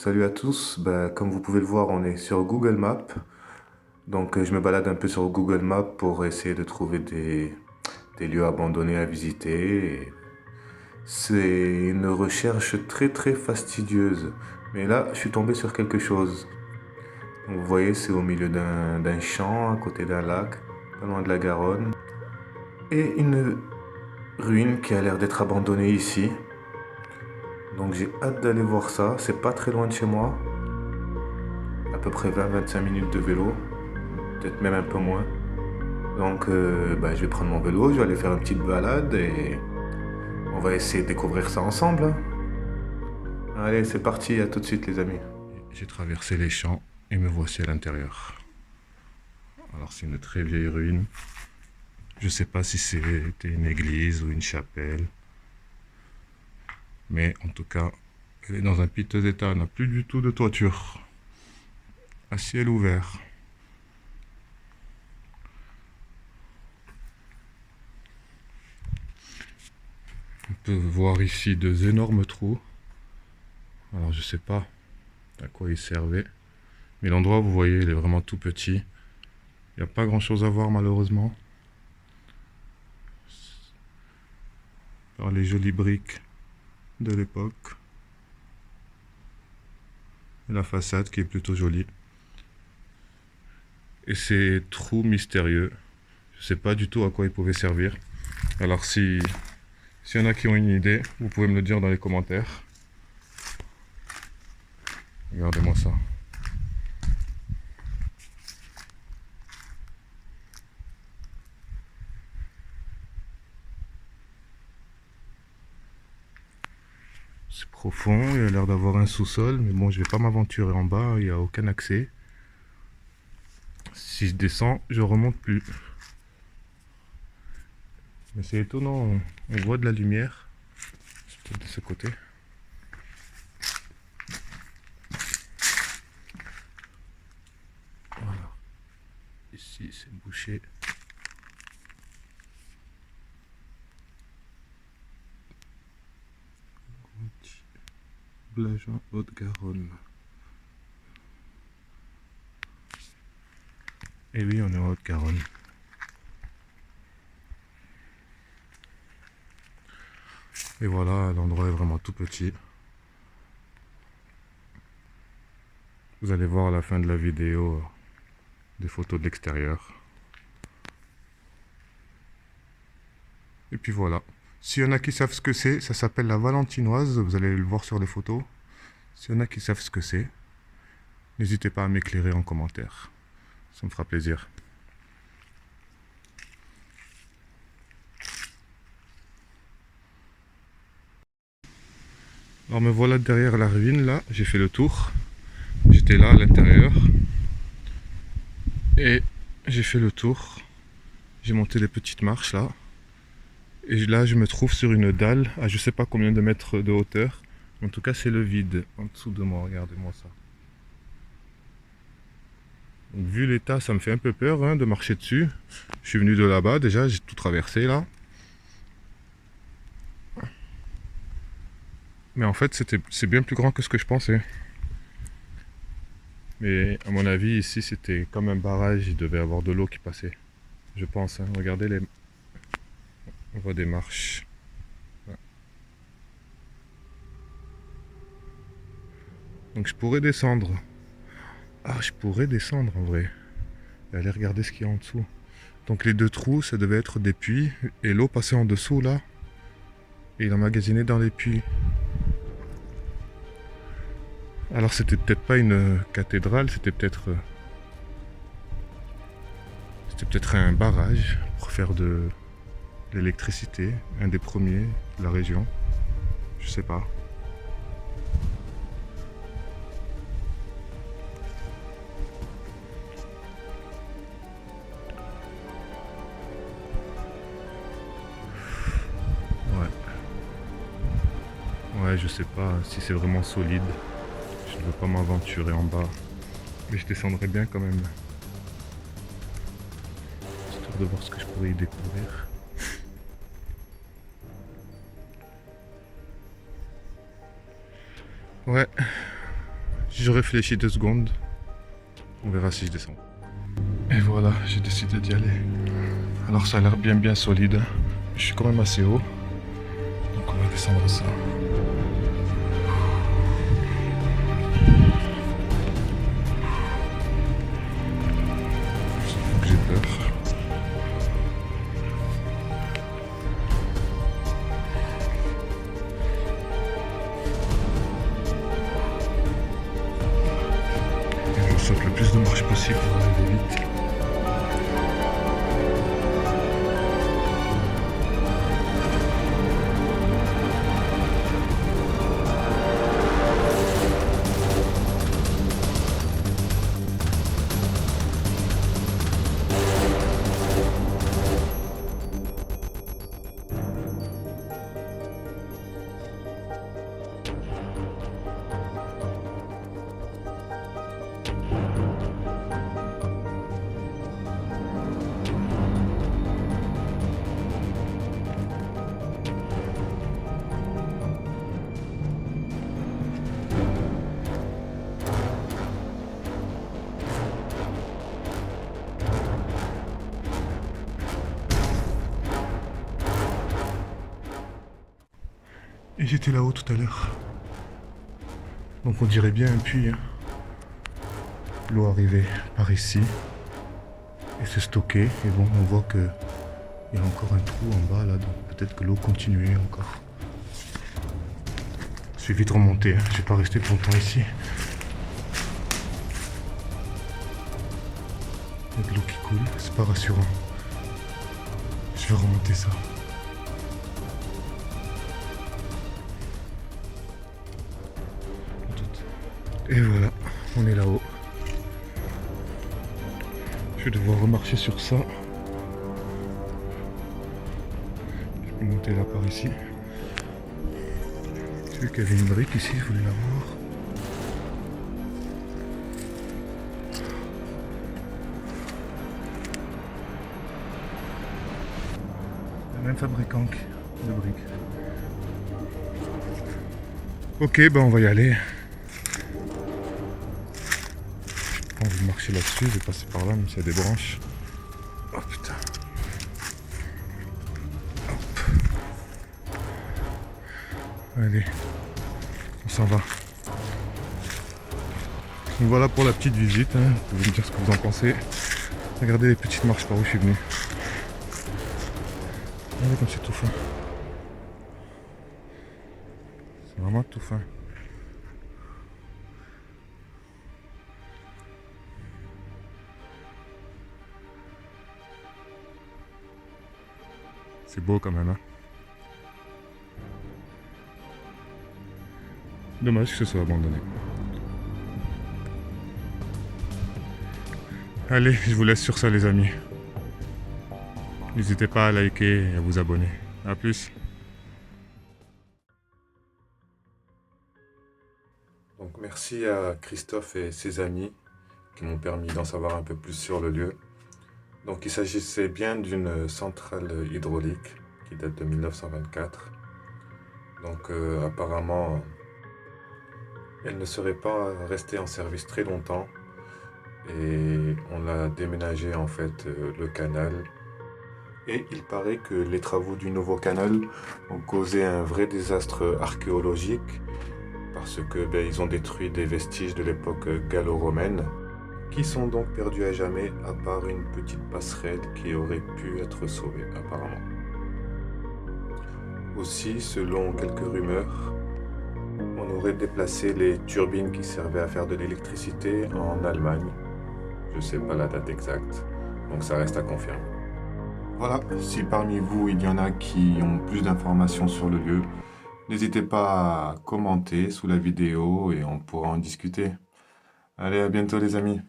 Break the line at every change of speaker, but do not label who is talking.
Salut à tous, comme vous pouvez le voir, on est sur Google Maps. Donc je me balade un peu sur Google Maps pour essayer de trouver des lieux abandonnés à visiter. Et c'est une recherche très très fastidieuse. Mais là, je suis tombé sur quelque chose. Donc, vous voyez, c'est au milieu d'un champ, à côté d'un lac, pas loin de la Garonne. Et une ruine qui a l'air d'être abandonnée ici. Donc j'ai hâte d'aller voir ça. C'est pas très loin de chez moi. À peu près 20-25 minutes de vélo. Peut-être même un peu moins. Donc je vais prendre mon vélo, je vais aller faire une petite balade et on va essayer de découvrir ça ensemble, hein. Allez, c'est parti, à tout de suite les amis. J'ai traversé les champs et me voici à l'intérieur. Alors c'est une très vieille ruine. Je sais pas si c'était une église ou une chapelle. Mais en tout cas, elle est dans un piteux état, elle n'a plus du tout de toiture. À ciel ouvert. On peut voir ici deux énormes trous. Alors je sais pas à quoi ils servaient. Mais l'endroit, vous voyez, il est vraiment tout petit. Il n'y a pas grand chose à voir malheureusement. Par les jolies briques de l'époque. Et la façade qui est plutôt jolie. Et ces trous mystérieux. Je sais pas du tout à quoi ils pouvaient servir. Alors s'il y en a qui ont une idée, vous pouvez me le dire dans les commentaires. Regardez-moi ça. C'est profond, il y a l'air d'avoir un sous-sol, mais bon, je vais pas m'aventurer en bas, il n'y a aucun accès. Si je descends, je remonte plus. Mais c'est étonnant, on voit de la lumière. C'est peut-être de ce côté. Voilà. Ici, c'est bouché. Blajan, Haute-Garonne. Et oui, on est en Haute-Garonne. Et voilà, l'endroit est vraiment tout petit. Vous allez voir à la fin de la vidéo des photos de l'extérieur. Et puis voilà. S'il y en a qui savent ce que c'est, ça s'appelle la Valentinoise. Vous allez le voir sur les photos. S'il y en a qui savent ce que c'est, n'hésitez pas à m'éclairer en commentaire. Ça me fera plaisir. Alors me voilà derrière la ruine là, j'ai fait le tour. J'étais là à l'intérieur. Et j'ai fait le tour. J'ai monté les petites marches là. Et là je me trouve sur une dalle à je sais pas combien de mètres de hauteur. En tout cas c'est le vide en dessous de moi, regardez-moi ça. Donc, vu l'état, ça me fait un peu peur hein, de marcher dessus. Je suis venu de là-bas déjà, j'ai tout traversé là. Mais en fait c'est bien plus grand que ce que je pensais. Mais à mon avis ici c'était comme un barrage, il devait y avoir de l'eau qui passait. Je pense, hein. Regardez les... On voit des marches. Ouais. Donc je pourrais descendre. Ah, je pourrais descendre en vrai. Et aller regarder ce qu'il y a en dessous. Donc les deux trous, ça devait être des puits. Et l'eau passait en dessous là. Et il emmagasinait dans les puits. Alors c'était peut-être pas une cathédrale, c'était peut-être un barrage pour faire de l'électricité, un des premiers de la région. Je sais pas. Ouais. Ouais, je sais pas si c'est vraiment solide. Je ne veux pas m'aventurer en bas. Mais je descendrai bien quand même. Histoire de voir ce que je pourrais y découvrir. Ouais.
Je réfléchis 2 secondes. On verra si je descends. Et voilà, j'ai décidé d'y aller. Alors ça a l'air bien solide. Je suis quand même assez haut. Donc on va descendre ça. Faut que j'ai peur. Et je saute le plus de marches possible pour arriver vite. Et j'étais là-haut tout à l'heure. Donc on dirait bien un puits. Hein. L'eau arrivait par ici et se stockait. Et bon, on voit que il y a encore un trou en bas là, donc peut-être que l'eau continuait encore. Je suis vite remonté, hein. Je vais pas rester longtemps ici. Avec l'eau qui coule, c'est pas rassurant. Je vais remonter ça. Et voilà, on est là-haut. Je vais devoir remarcher sur ça. Je peux monter là par ici. J'ai vu qu'il y avait une brique ici, je voulais la voir. Le même fabricant de briques. Ok, ben on va y aller. J'ai pas envie de marcher là-dessus, je vais passer par là même s'il y a des branches. Oh putain. Hop. Allez, on s'en va. Donc voilà pour la petite visite, hein. Vous pouvez me dire ce que vous en pensez. Regardez les petites marches par où je suis venu. Regardez comme c'est tout fin. C'est vraiment tout fin. C'est beau quand même, hein. Dommage que ce soit abandonné. Allez, je vous laisse sur ça les amis. N'hésitez pas à liker et à vous abonner. A plus.
Donc merci à Christophe et ses amis qui m'ont permis d'en savoir un peu plus sur le lieu. Donc il s'agissait bien d'une centrale hydraulique qui date de 1924. Donc apparemment, elle ne serait pas restée en service très longtemps et on a déménagé en fait le canal. Et il paraît que les travaux du nouveau canal ont causé un vrai désastre archéologique parce que ils ont détruit des vestiges de l'époque gallo-romaine qui sont donc perdus à jamais à part une petite passerelle qui aurait pu être sauvée apparemment. Aussi, selon quelques rumeurs, on aurait déplacé les turbines qui servaient à faire de l'électricité en Allemagne. Je ne sais pas la date exacte, donc ça reste à confirmer. Voilà, si parmi vous il y en a qui ont plus d'informations sur le lieu, n'hésitez pas à commenter sous la vidéo et on pourra en discuter. Allez, à bientôt les amis.